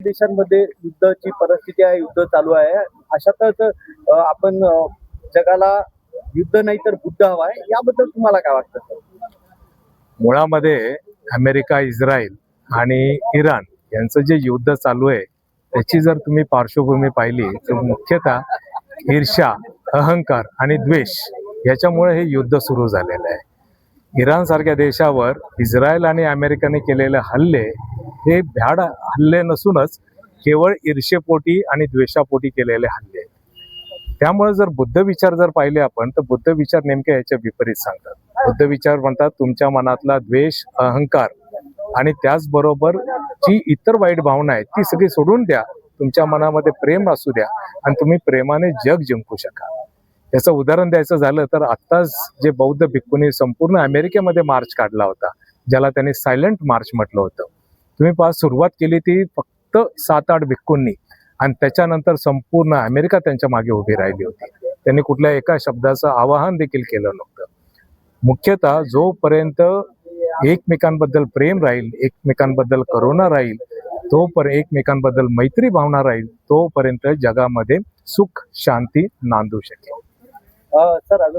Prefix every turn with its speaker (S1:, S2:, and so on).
S1: देशांमध्ये युद्धाची परिस्थिती आहे, युद्ध चालू आहे. अशातच आपण जगाला युद्ध नाही तर बुद्ध हवा आहे, याबद्दल तुम्हाला काय वाटतं सर?
S2: मुळामध्ये अमेरिका, इस्रायल आणि इराण यांचं जे युद्ध चालू आहे त्याची जर तुम्ही पार्श्वभूमी पाहिली तर मुख्यतः ईर्ष्या, अहंकार आणि द्वेष याच्यामुळे हे युद्ध सुरू झालेलं आहे. इराण सारख्या देशावर इस्रायल आणि अमेरिकेने केलेले हल्ले हे भ्याड हल्ले नसूनच केवळ ईर्ष्येपोटी आणि द्वेषापोटी केलेले हल्ले आहेत. त्यामुळे जर बुद्ध विचार जर पाहिले आपण तर बुद्ध विचार नेमके याच्या विपरीत सांगतात. बुद्ध विचार म्हणतात तुमच्या मनातला द्वेष, अहंकार आणि त्याचबरोबर जी इतर वाईट भावना आहेत ती सगळी सोडून द्या. तुमच्या मनामध्ये प्रेम असू द्या आणि तुम्ही प्रेमाने जग जिंकू शकाल. याचं उदाहरण द्यायचं झालं तर आत्ताच जे बौद्ध भिक्खूंनी संपूर्ण अमेरिकेमध्ये मार्च काढला होता, ज्याला त्यांनी सायलेंट मार्च म्हटलं होतं. तुम्ही पहा, सुरुवात केली ती फक्त 7-8 भिक्खूंनी आणि त्याच्यानंतर संपूर्ण अमेरिका त्यांच्या मागे उभी राहिली होती. त्यांनी कुठल्या एका शब्दाचं आवाहन देखील केलं नव्हतं. मुख्यतः जोपर्यंत एकमेकांबद्दल प्रेम राहील, एकमेकांबद्दल करुणा राहील, तोपर्यंत एकमेकांबद्दल मैत्री भावना राहील, तोपर्यंत जगामध्ये सुख शांती नांदू शकेल.
S1: सर